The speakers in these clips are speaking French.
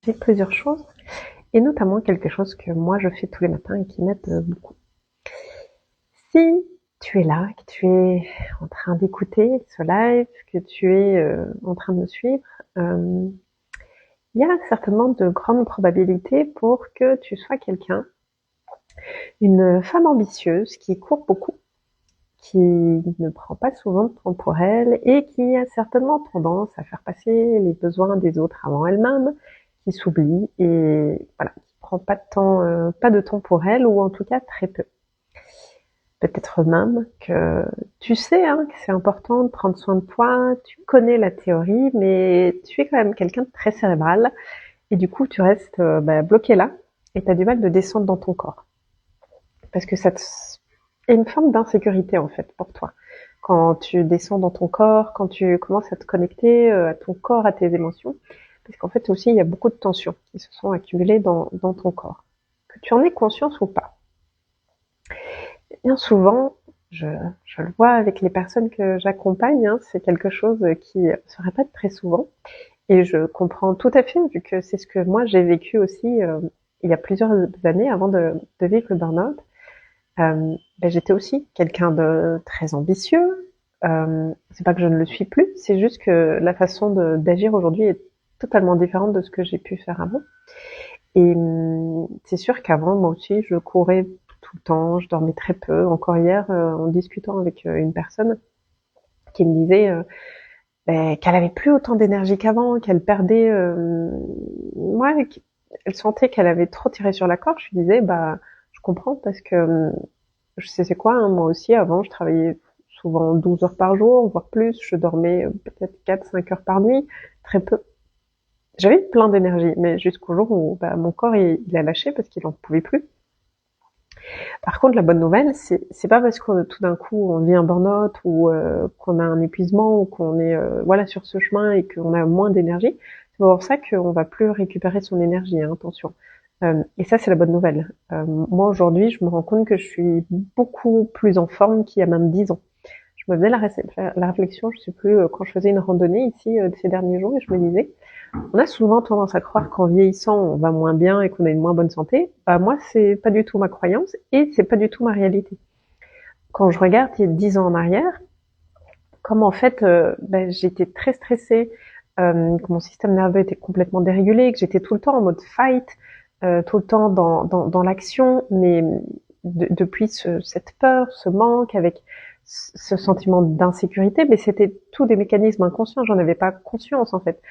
J'ai plusieurs choses, et notamment quelque chose que moi je fais tous les matins et qui m'aide beaucoup. Si tu es là, que tu es en train d'écouter ce live, que tu es en train de me suivre, il y a certainement de grandes probabilités pour que tu sois quelqu'un, une femme ambitieuse qui court beaucoup, qui ne prend pas souvent de temps pour elle et qui a certainement tendance à faire passer les besoins des autres avant elle-même, qui s'oublie et voilà, qui prend pas de temps pour elle, ou en tout cas très peu. Peut-être même que tu sais que c'est important de prendre soin de toi, tu connais la théorie, mais tu es quand même quelqu'un de très cérébral et du coup tu restes bloqué là et tu as du mal de descendre dans ton corps. Parce que ça est une forme d'insécurité en fait pour toi. Quand tu descends dans ton corps, quand tu commences à te connecter à ton corps, à tes émotions, parce qu'en fait aussi il y a beaucoup de tensions qui se sont accumulées dans ton corps. Que tu en aies conscience ou pas. Bien souvent, je le vois avec les personnes que j'accompagne, c'est quelque chose qui se répète très souvent. Et je comprends tout à fait, vu que c'est ce que moi j'ai vécu aussi il y a plusieurs années avant de vivre le burn-out. J'étais aussi quelqu'un de très ambitieux. C'est pas que je ne le suis plus, c'est juste que la façon d'agir aujourd'hui est totalement différente de ce que j'ai pu faire avant. Et c'est sûr qu'avant, moi aussi, je courais tout le temps, je dormais très peu. Encore hier, en discutant avec une personne qui me disait qu'elle avait plus autant d'énergie qu'avant, qu'elle perdait, ouais, elle sentait qu'elle avait trop tiré sur la corde. Je lui disais, je comprends parce que je sais c'est quoi, moi aussi, avant, je travaillais souvent 12 heures par jour, voire plus. Je dormais peut-être 4-5 heures par nuit, très peu. J'avais plein d'énergie, mais jusqu'au jour où mon corps il a lâché parce qu'il en pouvait plus. Par contre, la bonne nouvelle, c'est pas parce que tout d'un coup on vit un burn-out ou qu'on a un épuisement ou qu'on est voilà sur ce chemin et qu'on a moins d'énergie. C'est pour ça qu'on va plus récupérer son énergie, attention. Et ça, c'est la bonne nouvelle. Moi aujourd'hui, je me rends compte que je suis beaucoup plus en forme qu'il y a même 10 ans. Je me faisais la réflexion, je sais plus, quand je faisais une randonnée ici ces derniers jours, et je me disais, on a souvent tendance à croire qu'en vieillissant, on va moins bien et qu'on a une moins bonne santé. Moi, c'est pas du tout ma croyance et c'est pas du tout ma réalité. Quand je regarde il y a 10 ans en arrière, comme en fait, j'étais très stressée, que mon système nerveux était complètement dérégulé, que j'étais tout le temps en mode fight, tout le temps dans l'action, mais depuis cette peur, ce manque, avec ce sentiment d'insécurité, mais c'était tous des mécanismes inconscients, j'en avais pas conscience en fait.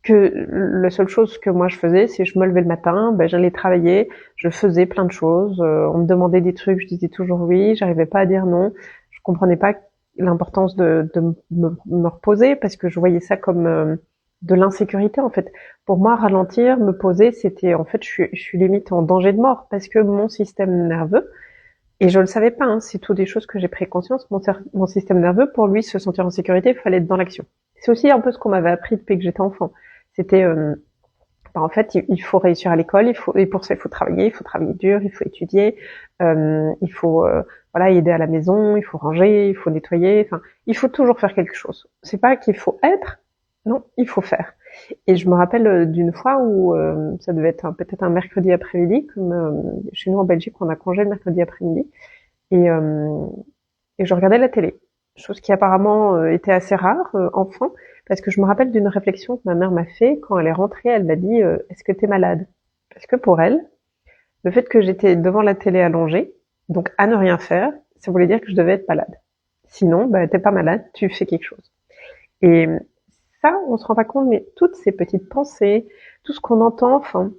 Que la seule chose que moi je faisais, c'est je me levais le matin, j'allais travailler, je faisais plein de choses, on me demandait des trucs, je disais toujours oui, j'arrivais pas à dire non, je comprenais pas l'importance de me reposer parce que je voyais ça comme de l'insécurité en fait. Pour moi, ralentir, me poser, c'était en fait je suis limite en danger de mort parce que mon système nerveux, et je le savais pas, c'est tout des choses que j'ai pris conscience, mon système nerveux, pour lui se sentir en sécurité, il fallait être dans l'action. C'est aussi un peu ce qu'on m'avait appris depuis que j'étais enfant. C'était en fait il faut réussir à l'école, et pour ça il faut travailler dur, il faut étudier, il faut voilà aider à la maison, il faut ranger, il faut nettoyer, enfin il faut toujours faire quelque chose. C'est pas qu'il faut être, non, il faut faire. Et je me rappelle d'une fois où ça devait être peut-être un mercredi après-midi, comme chez nous en Belgique on a congé le mercredi après-midi, et, euh, et je regardais la télé, chose qui apparemment était assez rare enfant, parce que je me rappelle d'une réflexion que ma mère m'a fait quand elle est rentrée. Elle m'a dit est-ce que t'es malade? Parce que pour elle, le fait que j'étais devant la télé allongée, donc à ne rien faire, ça voulait dire que je devais être malade. Sinon, t'es pas malade, tu fais quelque chose. Et ça, on se rend pas compte, mais toutes ces petites pensées, tout ce qu'on entend, enfin,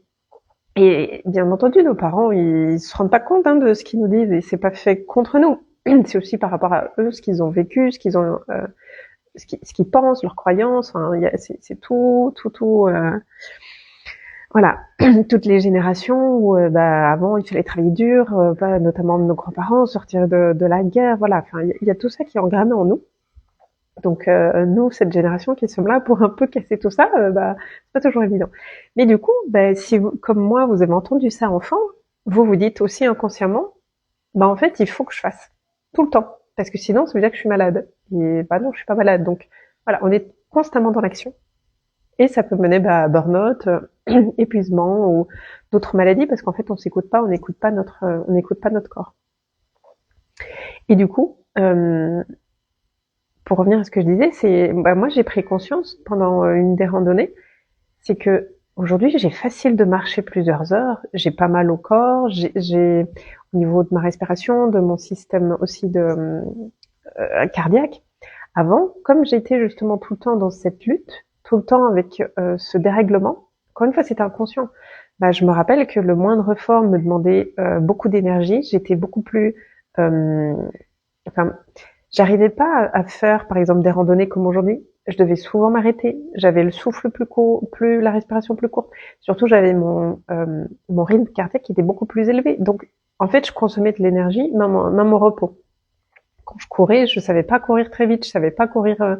et bien entendu, nos parents, ils se rendent pas compte de ce qu'ils nous disent, et c'est pas fait contre nous. C'est aussi par rapport à eux, ce qu'ils ont vécu, ce qu'ils ont, ce qu'ils pensent, leurs croyances. Enfin, c'est tout. Voilà, toutes les générations où, avant, il fallait travailler dur, notamment nos grands-parents, sortir de la guerre. Voilà, enfin, il y a tout ça qui est engrammé en nous. Donc nous, cette génération qui sommes là pour un peu casser tout ça, c'est pas toujours évident. Mais du coup, si vous, comme moi, vous avez entendu ça enfant, vous vous dites aussi inconsciemment, en fait, il faut que je fasse tout le temps, parce que sinon, ça veut dire que je suis malade. Et non, je suis pas malade. Donc voilà, on est constamment dans l'action, et ça peut mener à burn-out. épuisement ou d'autres maladies, parce qu'en fait on s'écoute pas, on n'écoute pas notre corps. Et du coup, pour revenir à ce que je disais, c'est moi j'ai pris conscience pendant une des randonnées, c'est que aujourd'hui j'ai facile de marcher plusieurs heures, j'ai pas mal au corps, j'ai au niveau de ma respiration, de mon système aussi de cardiaque. Avant, comme j'étais justement tout le temps dans cette lutte, tout le temps avec ce dérèglement, encore une fois c'était inconscient, je me rappelle que le moindre effort me demandait beaucoup d'énergie, j'étais beaucoup plus j'arrivais pas à faire par exemple des randonnées comme aujourd'hui. Je devais souvent m'arrêter, j'avais le souffle plus court, plus la respiration plus courte. Surtout j'avais mon rythme cardiaque qui était beaucoup plus élevé. Donc en fait je consommais de l'énergie même au repos. Quand je courais, je savais pas courir très vite, je savais pas courir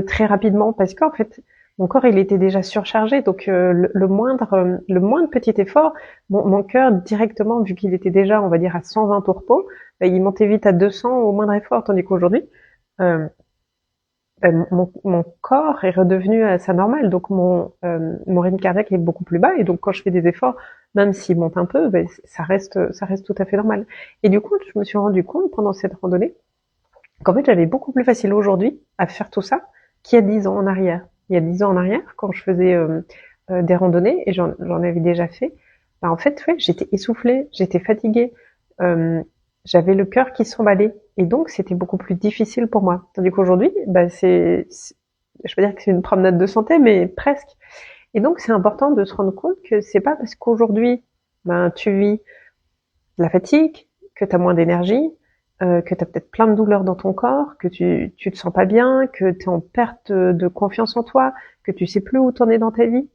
très rapidement parce qu'en fait mon corps il était déjà surchargé. Donc le moindre petit effort, mon cœur directement vu qu'il était déjà on va dire à 120 au repos, il montait vite à 200 au moindre effort, tandis qu'aujourd'hui mon corps est redevenu à sa normale, donc mon rythme cardiaque est beaucoup plus bas, et donc quand je fais des efforts, même s'il monte un peu, ça reste tout à fait normal. Et du coup, je me suis rendu compte pendant cette randonnée qu'en fait, j'avais beaucoup plus facile aujourd'hui à faire tout ça qu'il y a 10 ans en arrière. Il y a 10 ans en arrière, quand je faisais des randonnées, et j'en avais déjà fait, en fait, ouais, j'étais essoufflée, j'étais fatiguée, j'avais le cœur qui s'emballait, et donc c'était beaucoup plus difficile pour moi. Tandis qu'aujourd'hui, je peux dire que c'est une promenade de santé, mais presque. Et donc c'est important de se rendre compte que c'est pas parce qu'aujourd'hui, tu vis de la fatigue, que tu as moins d'énergie, que tu as peut-être plein de douleurs dans ton corps, que tu te sens pas bien, que tu es en perte de confiance en toi, que tu sais plus où t'en es dans ta vie.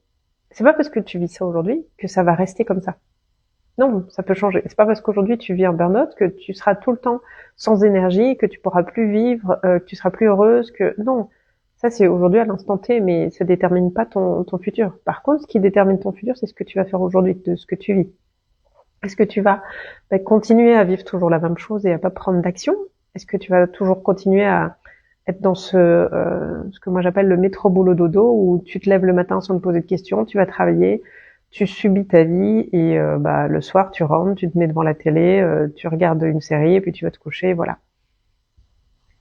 C'est pas parce que tu vis ça aujourd'hui que ça va rester comme ça. Non, ça peut changer. C'est pas parce qu'aujourd'hui tu vis un burn-out que tu seras tout le temps sans énergie, que tu pourras plus vivre, que tu seras plus heureuse, que non. Ça c'est aujourd'hui à l'instant T, mais ça détermine pas ton futur. Par contre, ce qui détermine ton futur, c'est ce que tu vas faire aujourd'hui, de ce que tu vis. Est-ce que tu vas continuer à vivre toujours la même chose et à pas prendre d'action? Est-ce que tu vas toujours continuer à être dans ce que moi j'appelle le métro boulot dodo, où tu te lèves le matin sans te poser de questions, tu vas travailler, tu subis ta vie, et le soir tu rentres, tu te mets devant la télé, tu regardes une série et puis tu vas te coucher, voilà.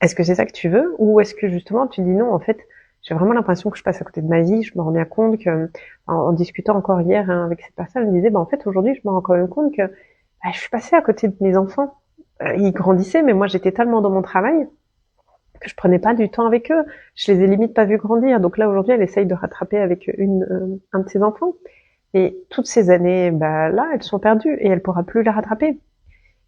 Est-ce que c'est ça que tu veux, ou est-ce que justement tu dis non, en fait j'ai vraiment l'impression que je passe à côté de ma vie, je me rends bien compte que, en discutant encore hier avec cette personne, elle me disait en fait aujourd'hui je me rends quand même compte que je suis passée à côté de mes enfants. Ils grandissaient, mais moi j'étais tellement dans mon travail que je prenais pas du temps avec eux, je les ai limite pas vus grandir. Donc là aujourd'hui elle essaye de rattraper avec un de ses enfants. Et toutes ces années, là, elles sont perdues et elle pourra plus les rattraper.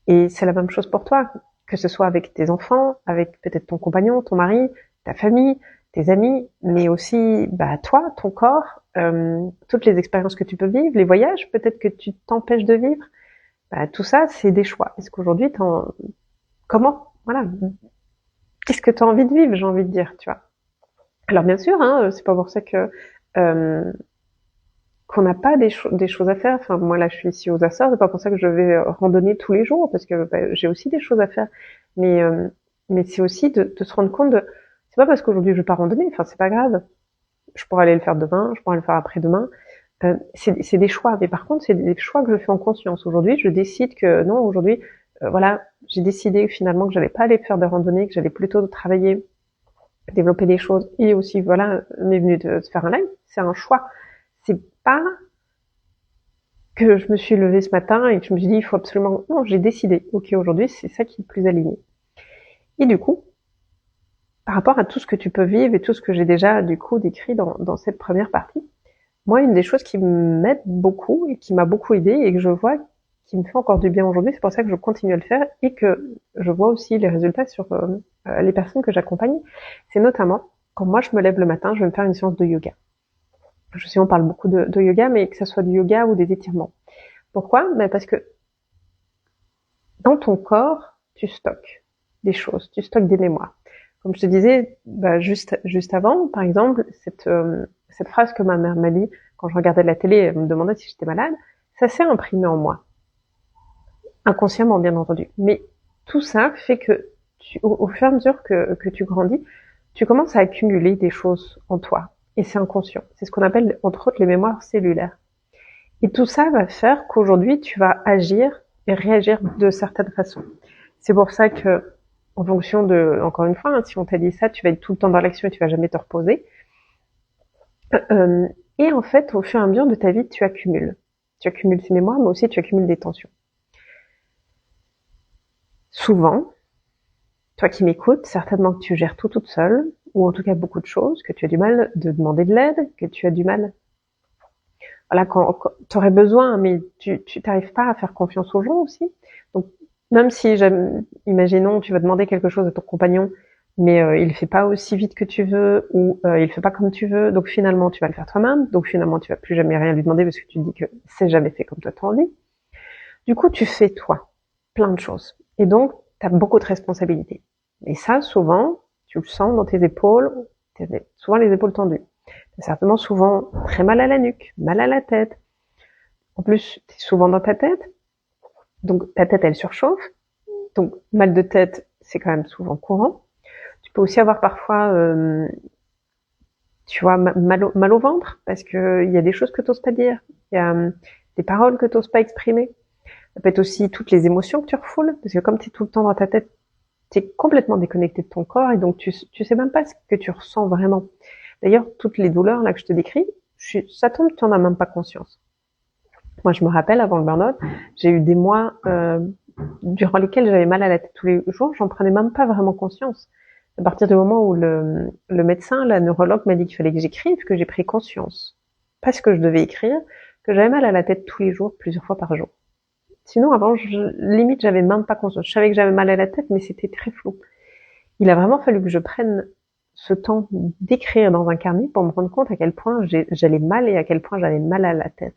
Et c'est la même chose pour toi, que ce soit avec tes enfants, avec peut-être ton compagnon, ton mari, ta famille, tes amis, mais aussi toi, ton corps, toutes les expériences que tu peux vivre, les voyages peut-être que tu t'empêches de vivre. Tout ça, c'est des choix. Est-ce qu'aujourd'hui, comment, voilà, qu'est-ce que tu as envie de vivre, j'ai envie de dire, tu vois. Alors bien sûr, c'est pas pour ça que qu'on n'a pas des choses à faire. Enfin, moi là, je suis ici aux Açores, c'est pas pour ça que je vais randonner tous les jours, parce que j'ai aussi des choses à faire. Mais c'est aussi de se rendre compte de, c'est pas parce qu'aujourd'hui je vais pas randonner, enfin c'est pas grave. Je pourrais aller le faire demain, je pourrais le faire après-demain. C'est des choix, mais par contre c'est des choix que je fais en conscience. Aujourd'hui, je décide que non, aujourd'hui, voilà, j'ai décidé finalement que j'allais pas aller faire de randonnée, que j'allais plutôt travailler, développer des choses, et aussi voilà, m'est venu de faire un live. C'est un choix. C'est pas que je me suis levée ce matin et que je me suis dit il faut absolument, non, j'ai décidé, ok, aujourd'hui c'est ça qui est le plus aligné. Et du coup, par rapport à tout ce que tu peux vivre et tout ce que j'ai déjà du coup décrit dans cette première partie, moi une des choses qui m'aide beaucoup et qui m'a beaucoup aidée et que je vois qui me fait encore du bien aujourd'hui, c'est pour ça que je continue à le faire et que je vois aussi les résultats sur les personnes que j'accompagne, c'est notamment quand moi je me lève le matin, je vais me faire une séance de yoga. Je sais on parle beaucoup de yoga, mais que ça soit du yoga ou des étirements. Pourquoi? Parce que dans ton corps, tu stockes des choses, tu stockes des mémoires. Comme je te disais, juste avant, par exemple, cette phrase que ma mère m'a dit quand je regardais la télé, elle me demandait si j'étais malade, ça s'est imprimé en moi. Inconsciemment, bien entendu. Mais tout ça fait que au fur et à mesure que tu grandis, tu commences à accumuler des choses en toi. Et c'est inconscient. C'est ce qu'on appelle, entre autres, les mémoires cellulaires. Et tout ça va faire qu'aujourd'hui, tu vas agir et réagir de certaines façons. C'est pour ça que, en fonction de, encore une fois, hein, si on t'a dit ça, tu vas être tout le temps dans l'action et tu vas jamais te reposer. Et en fait, au fur et à mesure de ta vie, tu accumules. Tu accumules ces mémoires, mais aussi tu accumules des tensions. Souvent, toi qui m'écoutes, certainement que tu gères tout toute seule, ou en tout cas beaucoup de choses, que tu as du mal de demander de l'aide, que tu as du mal. Voilà, quand tu aurais besoin, mais tu t'arrives pas à faire confiance aux gens aussi. Donc, même si, imaginons, tu vas demander quelque chose à ton compagnon, mais il fait pas aussi vite que tu veux, ou il fait pas comme tu veux, donc finalement tu vas le faire toi-même, donc finalement tu vas plus jamais rien lui demander parce que tu te dis que c'est jamais fait comme toi t'as envie. Du coup, tu fais toi plein de choses, et donc tu as beaucoup de responsabilités. Et ça, souvent, tu le sens dans tes épaules, souvent les épaules tendues. T'as certainement souvent très mal à la nuque, mal à la tête. En plus, t'es souvent dans ta tête, donc ta tête elle surchauffe, donc mal de tête c'est quand même souvent courant. Tu peux aussi avoir parfois, tu vois, mal au ventre parce que il y a des choses que t'oses pas dire, il y a des paroles que t'oses pas exprimer. Ça peut être aussi toutes les émotions que tu refoules parce que comme t'es tout le temps dans ta tête, t'es complètement déconnecté de ton corps et donc tu sais même pas ce que tu ressens vraiment. D'ailleurs, toutes les douleurs là que je te décris, ça tombe, tu en as même pas conscience. Moi, je me rappelle, avant le burn-out, j'ai eu des mois durant lesquels j'avais mal à la tête tous les jours, j'en prenais même pas vraiment conscience. À partir du moment où le médecin, la neurologue m'a dit qu'il fallait que j'écrive, que j'ai pris conscience, parce que je devais écrire, que j'avais mal à la tête tous les jours, plusieurs fois par jour. Sinon, avant, limite, j'avais même pas conscience. Je savais que j'avais mal à la tête, mais c'était très flou. Il a vraiment fallu que je prenne ce temps d'écrire dans un carnet pour me rendre compte à quel point j'allais mal et à quel point j'avais mal à la tête.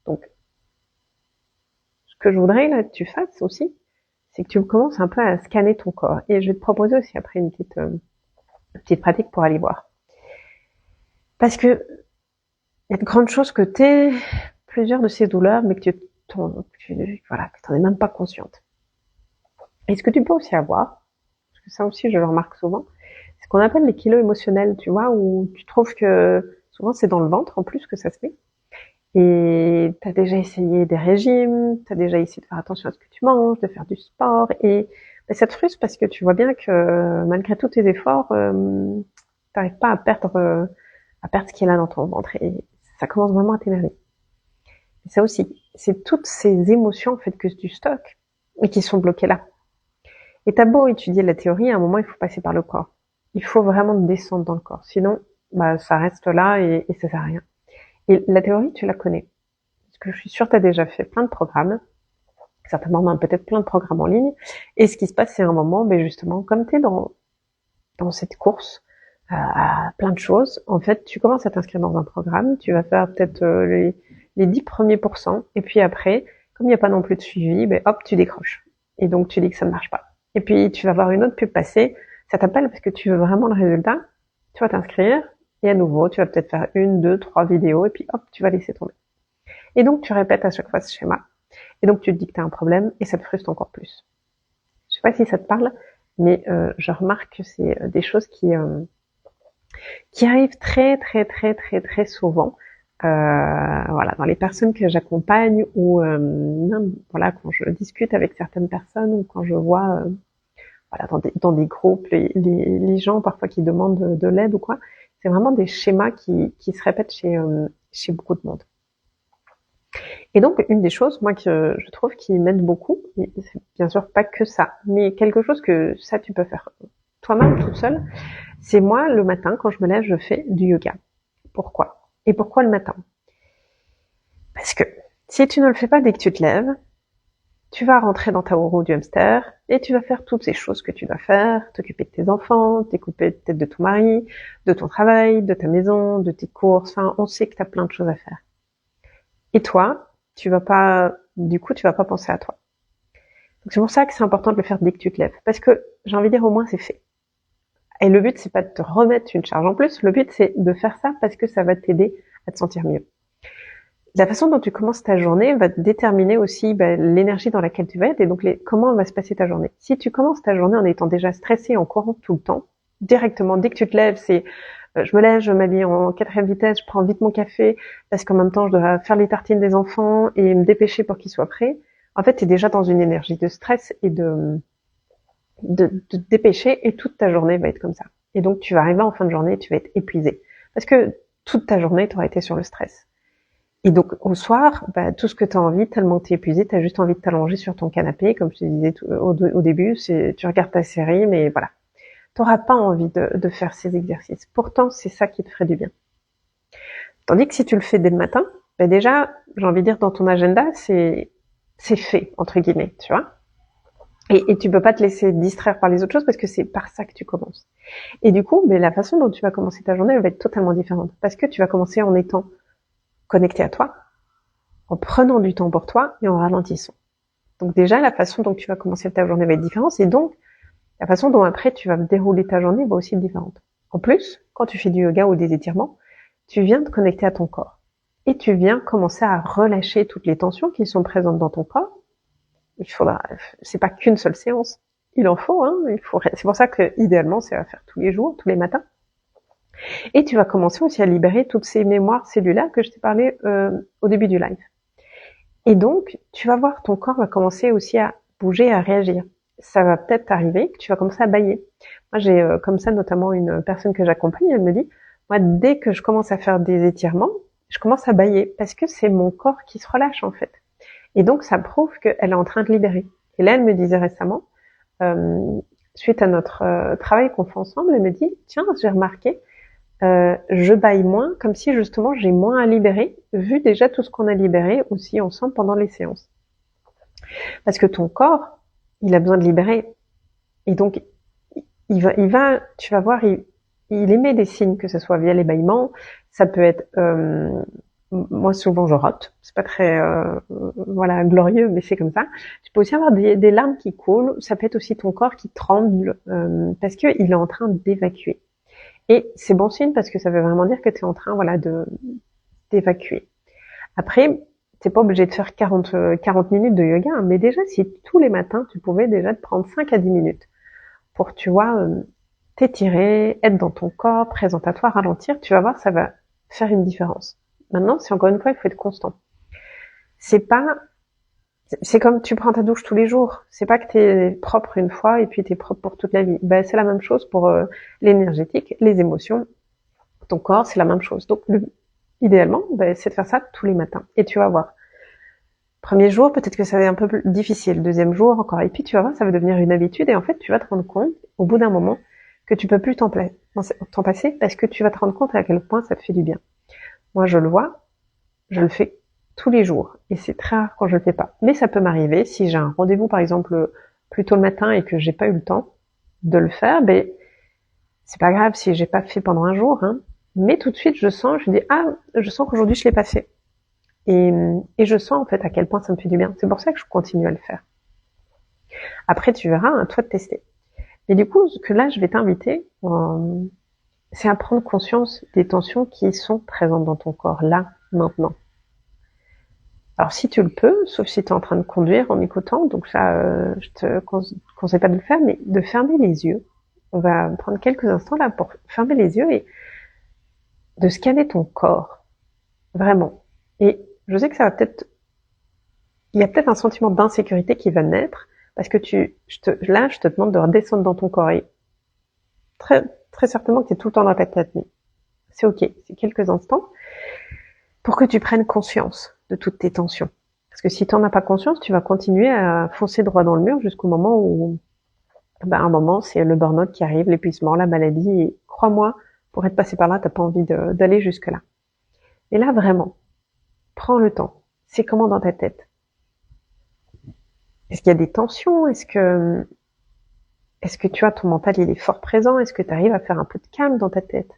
Donc, ce que je voudrais là que tu fasses aussi, c'est que tu commences un peu à scanner ton corps. Et je vais te proposer aussi après une petite pratique pour aller voir. Parce que il y a de grandes choses que t'aies plusieurs de ces douleurs, mais que voilà, que t'en es même pas consciente. Et ce que tu peux aussi avoir, parce que ça aussi je le remarque souvent, c'est ce qu'on appelle les kilos émotionnels, tu vois, où tu trouves que souvent c'est dans le ventre en plus que ça se met. Et t'as déjà essayé des régimes, t'as déjà essayé de faire attention à ce que tu manges, de faire du sport, et ça te frustre parce que tu vois bien que malgré tous tes efforts, t'arrives pas à perdre ce qui est là dans ton ventre, et ça commence vraiment à t'énerver. Et ça aussi, c'est toutes ces émotions en fait que tu stockes et qui sont bloquées là. Et t'as beau étudier la théorie, à un moment il faut passer par le corps. Il faut vraiment descendre dans le corps, sinon bah ça reste là et ça sert à rien. Et la théorie, tu la connais. Parce que je suis sûre que tu as déjà fait plein de programmes, certainement même peut-être plein de programmes en ligne. Et ce qui se passe, c'est un moment, ben justement, comme tu es dans cette course à plein de choses, en fait, tu commences à t'inscrire dans un programme, tu vas faire peut-être les 10 premiers pourcents, et puis après, comme il n'y a pas non plus de suivi, ben hop, tu décroches. Et donc tu dis que ça ne marche pas. Et puis tu vas voir une autre pub passer, ça t'appelle parce que tu veux vraiment le résultat, tu vas t'inscrire, et à nouveau, tu vas peut-être faire 1, 2, 3 vidéos, et puis hop, tu vas laisser tomber. Et donc, tu répètes à chaque fois ce schéma. Et donc, tu te dis que tu as un problème, et ça te frustre encore plus. Je sais pas si ça te parle, mais je remarque que c'est des choses qui arrivent très, très, très, très, très souvent. Voilà, dans les personnes que j'accompagne, ou même, voilà, quand je discute avec certaines personnes, ou quand je vois voilà, dans des groupes, les gens parfois qui demandent de l'aide ou quoi, c'est vraiment des schémas qui se répètent chez beaucoup de monde. Et donc, une des choses, moi, que je trouve qui m'aide beaucoup, et c'est bien sûr pas que ça, mais quelque chose que ça tu peux faire toi-même toute seule, c'est moi, le matin, quand je me lève, je fais du yoga. Pourquoi? Et pourquoi le matin? Parce que si tu ne le fais pas dès que tu te lèves, tu vas rentrer dans ta roue du hamster et tu vas faire toutes ces choses que tu dois faire, t'occuper de tes enfants, t'occuper peut-être de ton mari, de ton travail, de ta maison, de tes courses, enfin, on sait que tu as plein de choses à faire. Et toi, tu vas pas penser à toi. Donc c'est pour ça que c'est important de le faire dès que tu te lèves. Parce que, j'ai envie de dire, au moins c'est fait. Et le but, c'est pas de te remettre une charge en plus. Le but, c'est de faire ça parce que ça va t'aider à te sentir mieux. La façon dont tu commences ta journée va déterminer aussi l'énergie dans laquelle tu vas être et donc comment va se passer ta journée. Si tu commences ta journée en étant déjà stressé, en courant tout le temps, directement, dès que tu te lèves, c'est je me lève, je m'habille en 4e vitesse, je prends vite mon café, parce qu'en même temps, je dois faire les tartines des enfants et me dépêcher pour qu'ils soient prêts. En fait, tu es déjà dans une énergie de stress et de te dépêcher, et toute ta journée va être comme ça. Et donc, tu vas arriver en fin de journée, tu vas être épuisé. Parce que toute ta journée, tu auras été sur le stress. Et donc, au soir, tout ce que tu as envie, tellement tu es épuisé, tu as juste envie de t'allonger sur ton canapé, comme je te disais au début, tu regardes ta série, mais voilà. Tu n'auras pas envie de faire ces exercices. Pourtant, c'est ça qui te ferait du bien. Tandis que si tu le fais dès le matin, déjà, j'ai envie de dire, dans ton agenda, c'est fait, entre guillemets, tu vois. Et tu peux pas te laisser distraire par les autres choses parce que c'est par ça que tu commences. Et du coup, la façon dont tu vas commencer ta journée, elle va être totalement différente. Parce que tu vas commencer en étant connecté à toi, en prenant du temps pour toi et en ralentissant. Donc déjà, la façon dont tu vas commencer ta journée va être différente, et donc la façon dont après tu vas dérouler ta journée va aussi être différente. En plus, quand tu fais du yoga ou des étirements, tu viens te connecter à ton corps. Et tu viens commencer à relâcher toutes les tensions qui sont présentes dans ton corps. C'est pas qu'une seule séance. Il en faut, c'est pour ça que, idéalement, c'est à faire tous les jours, tous les matins. Et tu vas commencer aussi à libérer toutes ces mémoires cellulaires que je t'ai parlé au début du live. Et donc, tu vas voir, ton corps va commencer aussi à bouger, à réagir. Ça va peut-être arriver que tu vas commencer à bâiller. Moi, j'ai comme ça notamment une personne que j'accompagne, elle me dit, moi, dès que je commence à faire des étirements, je commence à bâiller parce que c'est mon corps qui se relâche en fait. Et donc, ça prouve qu'elle est en train de libérer. Et là, elle me disait récemment, suite à notre travail qu'on fait ensemble, elle me dit, tiens, j'ai remarqué, je bâille moins, comme si justement j'ai moins à libérer, vu déjà tout ce qu'on a libéré aussi ensemble pendant les séances. Parce que ton corps, il a besoin de libérer. Et donc, tu vas voir, il émet des signes, que ce soit via les bâillements, ça peut être, moi souvent je rote, c'est pas très, glorieux, mais c'est comme ça. Tu peux aussi avoir des larmes qui coulent, ça peut être aussi ton corps qui tremble, parce que il est en train d'évacuer. Et c'est bon signe parce que ça veut vraiment dire que tu es en train, d'évacuer. Après, t'es pas obligé de faire 40 minutes de yoga, hein, mais déjà, si tous les matins, tu pouvais déjà te prendre 5 à 10 minutes pour, tu vois, t'étirer, être dans ton corps, présent à toi, ralentir, tu vas voir, ça va faire une différence. Maintenant, c'est encore une fois, il faut être constant. C'est comme tu prends ta douche tous les jours. C'est pas que t'es propre une fois et puis t'es propre pour toute la vie. C'est la même chose pour l'énergétique, les émotions, ton corps, c'est la même chose. Donc, idéalement, c'est de faire ça tous les matins. Et tu vas voir. Premier jour, peut-être que ça va être un peu plus difficile. Deuxième jour, encore. Et puis, tu vas voir, ça va devenir une habitude. Et en fait, tu vas te rendre compte, au bout d'un moment, que tu peux plus t'en passer parce que tu vas te rendre compte à quel point ça te fait du bien. Moi, je le vois, je le fais tous les jours. Et c'est très rare quand je le fais pas. Mais ça peut m'arriver, si j'ai un rendez-vous, par exemple, plus tôt le matin et que j'ai pas eu le temps de le faire, c'est pas grave si j'ai pas fait pendant un jour, hein. Mais tout de suite, je sens qu'aujourd'hui, je l'ai pas fait. Et je sens, en fait, à quel point ça me fait du bien. C'est pour ça que je continue à le faire. Après, tu verras, à toi de tester. Et du coup, ce que là, je vais t'inviter, c'est à prendre conscience des tensions qui sont présentes dans ton corps, là, maintenant. Alors, si tu le peux, sauf si tu es en train de conduire en m'écoutant, donc ça, je te conseille pas de le faire, mais de fermer les yeux. On va prendre quelques instants là pour fermer les yeux et de scanner ton corps. Vraiment. Et je sais que il y a peut-être un sentiment d'insécurité qui va naître, parce que je te demande de redescendre dans ton corps, et très, très certainement que tu es tout le temps dans ta tête, mais c'est ok, c'est quelques instants, pour que tu prennes conscience de toutes tes tensions. Parce que si tu n'en as pas conscience, tu vas continuer à foncer droit dans le mur jusqu'au moment où, un moment, c'est le burn-out qui arrive, l'épuisement, la maladie, et crois-moi, pour être passé par là, t'as pas envie d'aller jusque là. Et là, vraiment, prends le temps. C'est comment dans ta tête? Est-ce qu'il y a des tensions? Est-ce que tu as ton mental, il est fort présent? Est-ce que tu arrives à faire un peu de calme dans ta tête?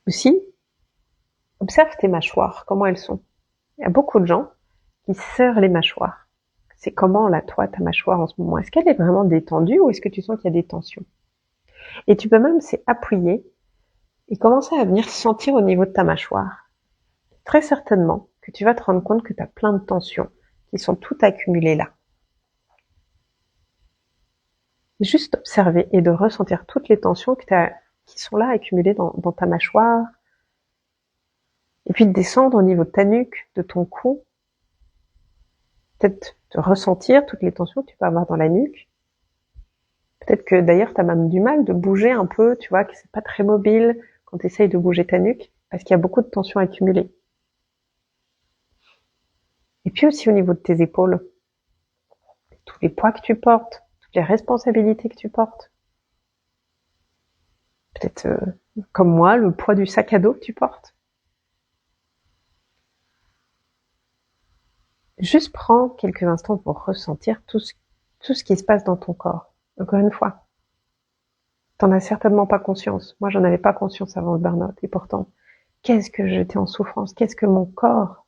Aussi, observe tes mâchoires, comment elles sont. Il y a beaucoup de gens qui serrent les mâchoires. C'est comment, là, toi, ta mâchoire en ce moment? Est-ce qu'elle est vraiment détendue ou est-ce que tu sens qu'il y a des tensions? Et tu peux même appuyer et commencer à venir sentir au niveau de ta mâchoire. Très certainement que tu vas te rendre compte que tu as plein de tensions qui sont toutes accumulées là. Juste observer et de ressentir toutes les tensions qui sont là, accumulés dans ta mâchoire. Et puis de descendre au niveau de ta nuque, de ton cou. Peut-être de ressentir toutes les tensions que tu peux avoir dans la nuque. Peut-être que d'ailleurs tu as même du mal de bouger un peu, tu vois, que c'est pas très mobile quand tu essayes de bouger ta nuque, parce qu'il y a beaucoup de tensions accumulées. Et puis aussi au niveau de tes épaules, tous les poids que tu portes, toutes les responsabilités que tu portes. Peut-être, comme moi, le poids du sac à dos que tu portes. Juste prends quelques instants pour ressentir tout ce qui se passe dans ton corps. Encore une fois, t'en as certainement pas conscience. Moi, j'en avais pas conscience avant le burn-out. Et pourtant, qu'est-ce que j'étais en souffrance, qu'est-ce que mon corps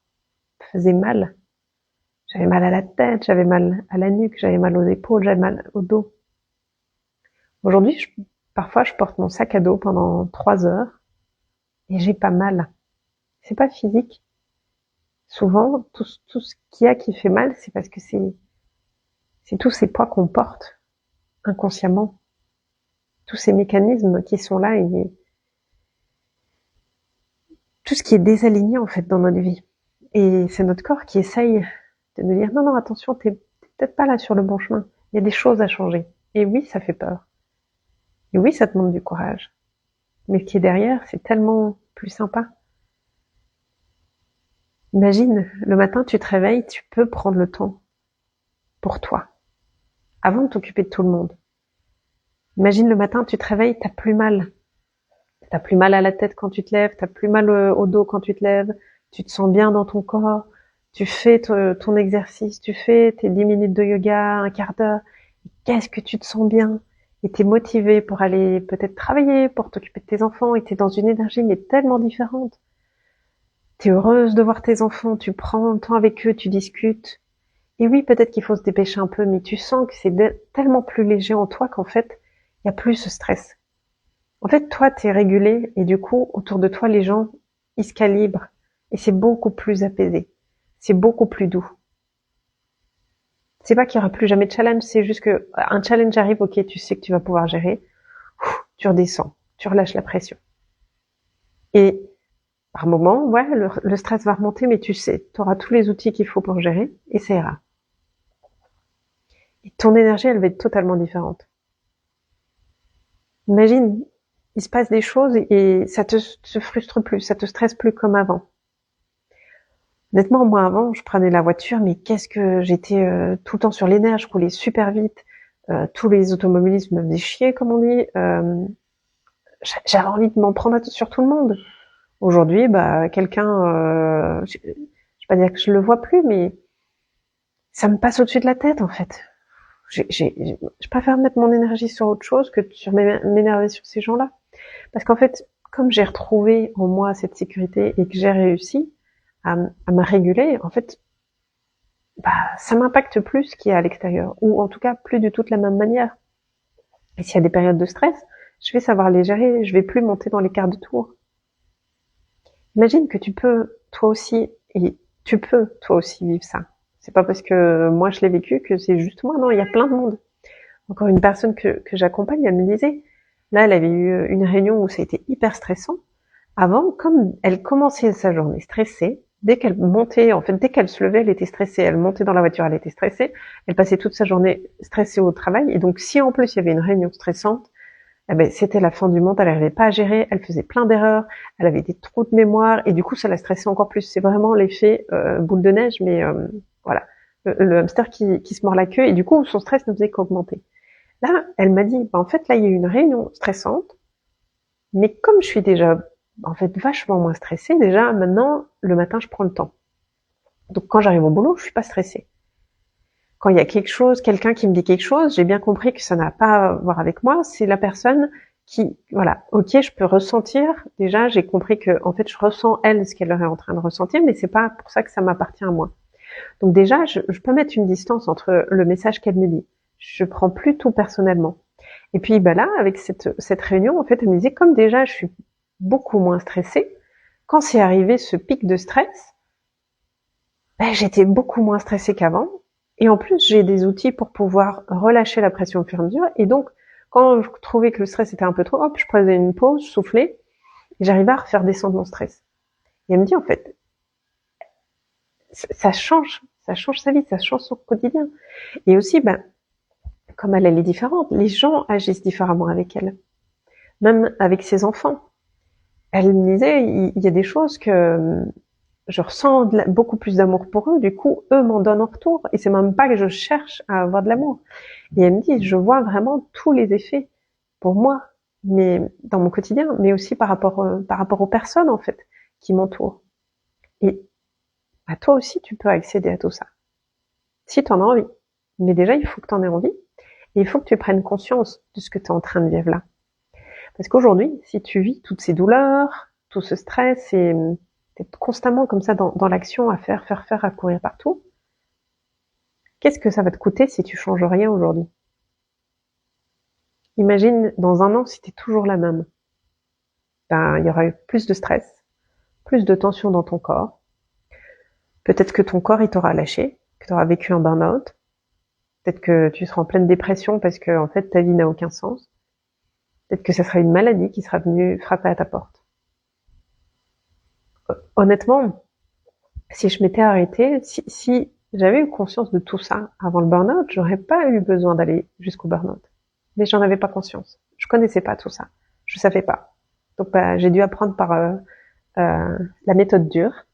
faisait mal. J'avais mal à la tête, j'avais mal à la nuque, j'avais mal aux épaules, j'avais mal au dos. Aujourd'hui, parfois, je porte mon sac à dos pendant 3 heures et j'ai pas mal. C'est pas physique. Souvent, tout ce qu'il y a qui fait mal, c'est parce que c'est tous ces poids qu'on porte inconsciemment. Tous ces mécanismes qui sont là et tout ce qui est désaligné, en fait, dans notre vie. Et c'est notre corps qui essaye de nous dire, non, attention, t'es peut-être pas là sur le bon chemin. Il y a des choses à changer. Et oui, ça fait peur. Et oui, ça te demande du courage. Mais ce qui est derrière, c'est tellement plus sympa. Imagine, le matin, tu te réveilles, tu peux prendre le temps pour toi, avant de t'occuper de tout le monde. Imagine le matin, tu te réveilles, t'as plus mal. T'as plus mal à la tête quand tu te lèves, t'as plus mal au dos quand tu te lèves, tu te sens bien dans ton corps, tu fais ton exercice, tu fais tes 10 minutes de yoga, un quart d'heure. Qu'est-ce que tu te sens bien? Et t'es motivé pour aller peut-être travailler, pour t'occuper de tes enfants, et t'es dans une énergie mais tellement différente. T'es heureuse de voir tes enfants, tu prends le temps avec eux, tu discutes. Et oui, peut-être qu'il faut se dépêcher un peu, mais tu sens que c'est tellement plus léger en toi qu'en fait, il y a plus ce stress. En fait, toi, t'es régulé, et du coup, autour de toi, les gens, ils se calibrent. Et c'est beaucoup plus apaisé. C'est beaucoup plus doux. C'est pas qu'il y aura plus jamais de challenge, c'est juste que un challenge arrive, ok, tu sais que tu vas pouvoir gérer. Tu redescends, tu relâches la pression. Et par moment, ouais, le stress va remonter, mais tu sais, tu auras tous les outils qu'il faut pour gérer, et ça ira. Et ton énergie, elle va être totalement différente. Imagine, il se passe des choses et ça te frustre plus, ça te stresse plus comme avant. Honnêtement, moi avant, je prenais la voiture, mais qu'est-ce que j'étais tout le temps sur les nerfs, je roulais super vite, tous les automobilistes me faisaient chier, comme on dit. J'avais envie de m'en prendre sur tout le monde. Aujourd'hui, quelqu'un, je vais pas dire que je le vois plus, mais ça me passe au-dessus de la tête en fait. Je préfère mettre mon énergie sur autre chose que sur m'énerver sur ces gens-là. Parce qu'en fait, comme j'ai retrouvé en moi cette sécurité et que j'ai réussi à me réguler, en fait, ça m'impacte plus ce qu'il y a à l'extérieur. Ou en tout cas, plus du tout de la même manière. Et s'il y a des périodes de stress, je vais savoir les gérer, je vais plus monter dans les quarts de tour. Imagine que tu peux, toi aussi vivre ça. C'est pas parce que moi je l'ai vécu que c'est juste moi, non, il y a plein de monde. Encore une personne que j'accompagne, elle me disait, là elle avait eu une réunion où ça a été hyper stressant. Avant, comme elle commençait sa journée stressée, dès qu'elle montait, en fait, dès qu'elle se levait, elle était stressée, elle montait dans la voiture, elle était stressée, elle passait toute sa journée stressée au travail, et donc si en plus il y avait une réunion stressante, eh ben, c'était la fin du monde, elle n'arrivait pas à gérer, elle faisait plein d'erreurs, elle avait des trous de mémoire, et du coup, ça la stressait encore plus. C'est vraiment l'effet boule de neige, mais voilà, le hamster qui se mord la queue, et du coup, son stress ne faisait qu'augmenter. Là, elle m'a dit, en fait, là, il y a eu une réunion stressante, mais comme je suis déjà, en fait, vachement moins stressée, déjà, maintenant, le matin, je prends le temps. Donc, quand j'arrive au boulot, je suis pas stressée. Quand il y a quelque chose, quelqu'un qui me dit quelque chose, j'ai bien compris que ça n'a pas à voir avec moi, c'est la personne qui, voilà, ok, je peux ressentir, déjà, j'ai compris que, en fait, je ressens elle ce qu'elle est en train de ressentir, mais c'est pas pour ça que ça m'appartient à moi. Donc déjà, je peux mettre une distance entre le message qu'elle me dit. Je prends plus tout personnellement. Et puis, là, avec cette réunion, en fait, elle me disait, comme déjà, je suis beaucoup moins stressée, quand c'est arrivé ce pic de stress, j'étais beaucoup moins stressée qu'avant. Et en plus, j'ai des outils pour pouvoir relâcher la pression au fur et à mesure et donc Quand je trouvais que le stress était un peu trop, hop, je prenais une pause, je soufflais, et j'arrivais à refaire descendre mon stress. Et elle me dit, en fait, ça change sa vie, ça change son quotidien. Et aussi, ben, comme elle est différente, les gens agissent différemment avec elle. Même avec ses enfants. Elle me disait, il y a des choses que je ressens beaucoup plus d'amour pour eux, du coup, eux m'en donnent en retour. Et c'est même pas que je cherche à avoir de l'amour. Et elle me dit, je vois vraiment tous les effets pour moi, mais dans mon quotidien, mais aussi par rapport aux personnes, en fait, qui m'entourent. Et bah, toi aussi, tu peux accéder à tout ça. Si tu en as envie. Mais déjà, il faut que tu en aies envie. Et il faut que tu prennes conscience de ce que tu es en train de vivre là. Parce qu'aujourd'hui, si tu vis toutes ces douleurs, tout ce stress et t'es constamment comme ça dans l'action à faire, à courir partout, qu'est-ce que ça va te coûter si tu changes rien aujourd'hui? Imagine dans un an si t'es toujours la même. Ben, il y aura eu plus de stress, plus de tension dans ton corps. Peut-être que ton corps il t'aura lâché, que tu auras vécu un burn-out. Peut-être que tu seras en pleine dépression parce que en fait ta vie n'a aucun sens. Peut-être que ça sera une maladie qui sera venue frapper à ta porte. Honnêtement, si je m'étais arrêtée, si j'avais eu conscience de tout ça avant le burn-out, j'aurais pas eu besoin d'aller jusqu'au burn-out. Mais j'en avais pas conscience. Je connaissais pas tout ça. Je savais pas. Donc bah, j'ai dû apprendre par la méthode dure.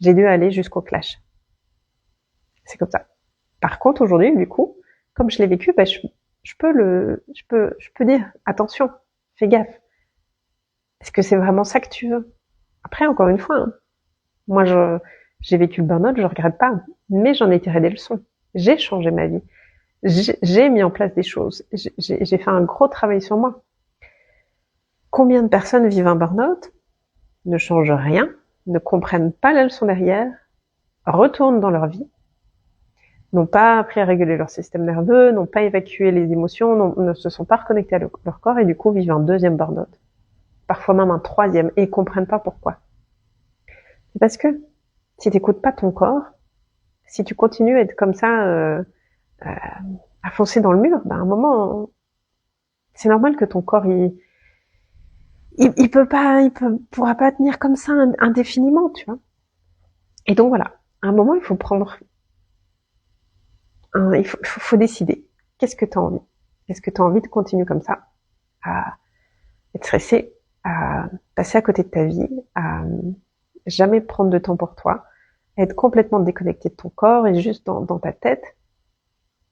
J'ai dû aller jusqu'au clash. C'est comme ça. Par contre, aujourd'hui, du coup, comme je l'ai vécu, bah, je peux dire, attention, fais gaffe. Est-ce que c'est vraiment ça que tu veux? Après, encore une fois, hein, moi, j'ai vécu le burn-out, je regrette pas, mais j'en ai tiré des leçons. J'ai changé ma vie. J'ai mis en place des choses. J'ai fait un gros travail sur moi. Combien de personnes vivent un burn-out, ne changent rien, ne comprennent pas la leçon derrière, retournent dans leur vie, n'ont pas appris à réguler leur système nerveux, n'ont pas évacué les émotions, ne se sont pas reconnectés à leur corps et du coup vivent un deuxième burn-out. Parfois même un troisième et ils comprennent pas pourquoi. C'est parce que si t'écoutes pas ton corps, si tu continues à être comme ça, à foncer dans le mur, ben à un moment, c'est normal que ton corps il pourra pas tenir comme ça indéfiniment, tu vois. Et donc voilà, à un moment il faut prendre, il faut décider. Qu'est-ce que tu as envie? Est-ce que tu as envie de continuer comme ça, à être stressé, à passer à côté de ta vie, à jamais prendre de temps pour toi, à être complètement déconnecté de ton corps et juste dans ta tête?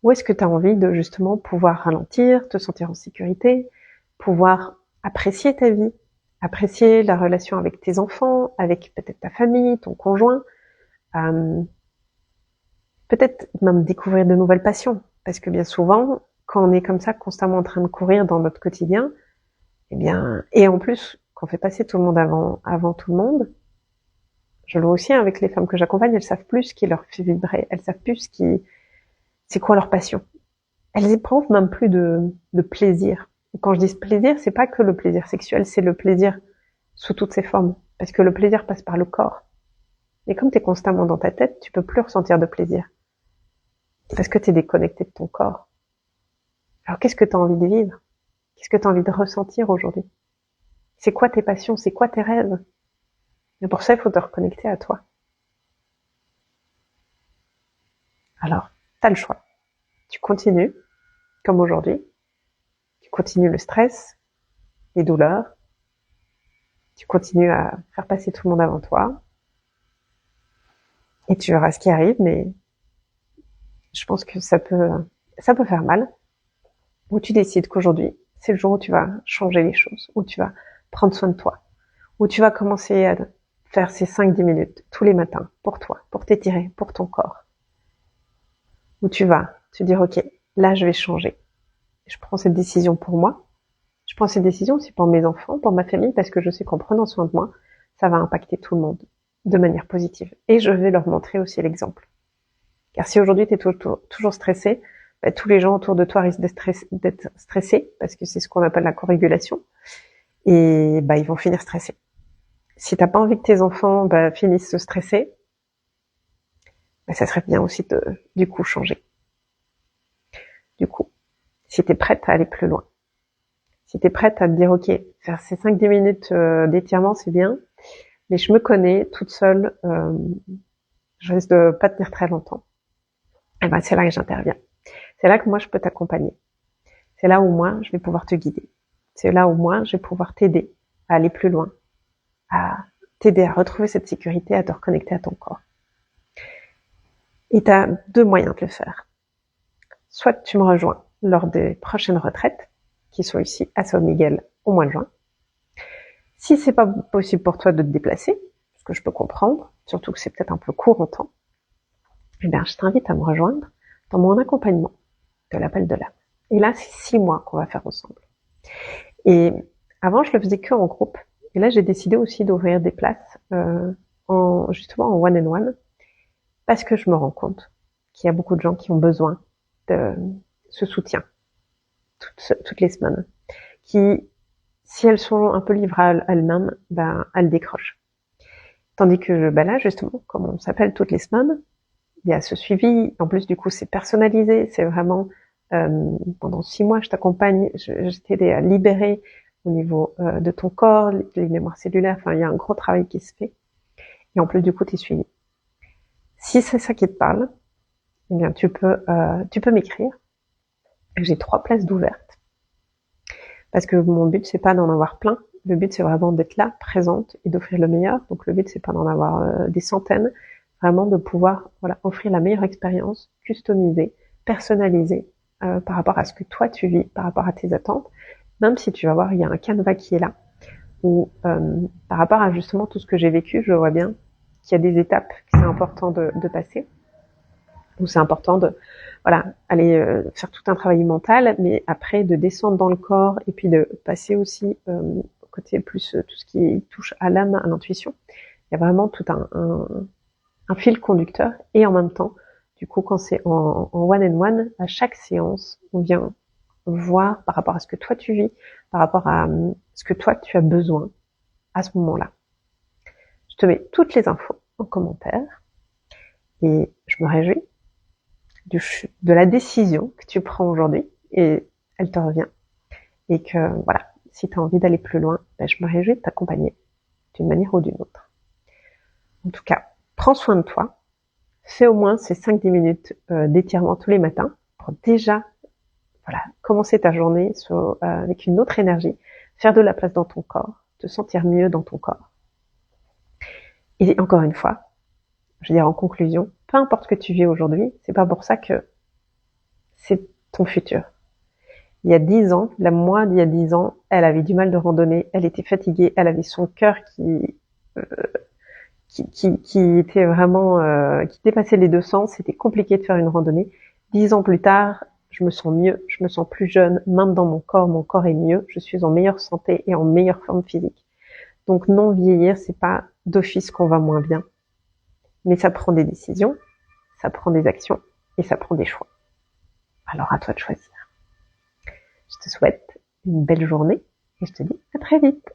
Ou est-ce que tu as envie de justement pouvoir ralentir, te sentir en sécurité, pouvoir apprécier ta vie, apprécier la relation avec tes enfants, avec peut-être ta famille, ton conjoint, peut-être même découvrir de nouvelles passions. Parce que bien souvent, quand on est comme ça, constamment en train de courir dans notre quotidien, eh bien, et en plus, qu'on fait passer tout le monde avant tout le monde, je le vois aussi avec les femmes que j'accompagne, elles savent plus ce qui leur fait vibrer, elles savent plus c'est quoi leur passion. Elles éprouvent même plus de plaisir. Et quand je dis plaisir, c'est pas que le plaisir sexuel, c'est le plaisir sous toutes ses formes. Parce que le plaisir passe par le corps. Et comme tu es constamment dans ta tête, tu peux plus ressentir de plaisir. Parce que tu es déconnecté de ton corps. Alors qu'est-ce que tu as envie de vivre? Qu'est-ce que tu as envie de ressentir aujourd'hui? C'est quoi tes passions? C'est quoi tes rêves? Et pour ça, il faut te reconnecter à toi. Alors, tu as le choix. Tu continues, comme aujourd'hui. Tu continues le stress, les douleurs. Tu continues à faire passer tout le monde avant toi. Et tu verras ce qui arrive, mais je pense que ça peut faire mal. Ou tu décides qu'aujourd'hui, c'est le jour où tu vas changer les choses, où tu vas prendre soin de toi, où tu vas commencer à faire ces 5-10 minutes tous les matins pour toi, pour t'étirer, pour ton corps. Où tu vas te dire, ok, là je vais changer. Je prends cette décision pour moi. Je prends cette décision aussi pour mes enfants, pour ma famille, parce que je sais qu'en prenant soin de moi, ça va impacter tout le monde de manière positive. Et je vais leur montrer aussi l'exemple. Car si aujourd'hui tu es toujours stressé, bah, tous les gens autour de toi risquent d'être stressés, parce que c'est ce qu'on appelle la corrégulation, et bah, ils vont finir stressés. Si t'as pas envie que tes enfants finissent stressés, bah, ça serait bien aussi de, du coup, changer. Du coup, si t'es prête à aller plus loin, Si tu es prête à te dire, ok, faire ces 5-10 minutes d'étirement, c'est bien, mais je me connais toute seule, je risque de pas tenir très longtemps. Et ben c'est là que j'interviens. C'est là que moi je peux t'accompagner. C'est là où moi je vais pouvoir te guider. C'est là où moi je vais pouvoir t'aider à aller plus loin, à t'aider à retrouver cette sécurité, à te reconnecter à ton corps. Et tu as 2 moyens de le faire. Soit tu me rejoins lors des prochaines retraites, qui sont ici à São Miguel au mois de juin. Si c'est pas possible pour toi de te déplacer, ce que je peux comprendre, surtout que c'est peut-être un peu court en temps, eh bien, je t'invite à me rejoindre dans mon accompagnement de l'appel de l'âme. Et là, c'est 6 mois qu'on va faire ensemble. Et avant, je le faisais que en groupe. Et là, j'ai décidé aussi d'ouvrir des places justement en one-on-one, parce que je me rends compte qu'il y a beaucoup de gens qui ont besoin de ce soutien toutes les semaines, qui, si elles sont un peu livrées à elles-mêmes, ben, elles décrochent. Tandis que là, justement, comme on s'appelle toutes les semaines, il y a ce suivi. En plus, du coup, c'est personnalisé. C'est vraiment pendant 6 mois, je t'accompagne. Je t'aide à libérer au niveau de ton corps, les mémoires cellulaires. Enfin, il y a un gros travail qui se fait. Et en plus, du coup, tu es suivi. Si c'est ça qui te parle, eh bien, tu peux m'écrire. J'ai 3 places d'ouvertes. Parce que mon but, c'est pas d'en avoir plein. Le but, c'est vraiment d'être là, présente, et d'offrir le meilleur. Donc, le but, c'est pas d'en avoir des centaines. Vraiment de pouvoir offrir la meilleure expérience, customisée, personnalisée, par rapport à ce que toi tu vis, par rapport à tes attentes. Même si tu vas voir, il y a un canevas qui est là, où par rapport à justement tout ce que j'ai vécu, je vois bien qu'il y a des étapes que c'est important de passer, où c'est important de aller faire tout un travail mental, mais après de descendre dans le corps et puis de passer aussi au côté plus tout ce qui touche à l'âme, à l'intuition. Il y a vraiment tout un fil conducteur, et en même temps, du coup, quand c'est en one-on-one, à chaque séance, on vient voir par rapport à ce que toi tu vis, par rapport à ce que toi tu as besoin à ce moment-là. Je te mets toutes les infos en commentaire, et je me réjouis de la décision que tu prends aujourd'hui, et elle te revient. Et que si tu as envie d'aller plus loin, je me réjouis de t'accompagner d'une manière ou d'une autre. En tout cas, prends soin de toi. Fais au moins ces 5-10 minutes d'étirement tous les matins pour déjà commencer ta journée avec une autre énergie, faire de la place dans ton corps, te sentir mieux dans ton corps. Et encore une fois, je veux dire en conclusion, peu importe ce que tu vis aujourd'hui, c'est pas pour ça que c'est ton futur. Il y a 10 ans, moi d'il y a 10 ans, elle avait du mal de randonner, elle était fatiguée, elle avait son cœur qui était vraiment qui dépassait les 200, c'était compliqué de faire une randonnée. 10 ans plus tard, je me sens mieux, je me sens plus jeune, même dans mon corps est mieux, je suis en meilleure santé et en meilleure forme physique. Donc non, vieillir, c'est pas d'office qu'on va moins bien, mais ça prend des décisions, ça prend des actions et ça prend des choix. Alors à toi de choisir. Je te souhaite une belle journée et je te dis à très vite.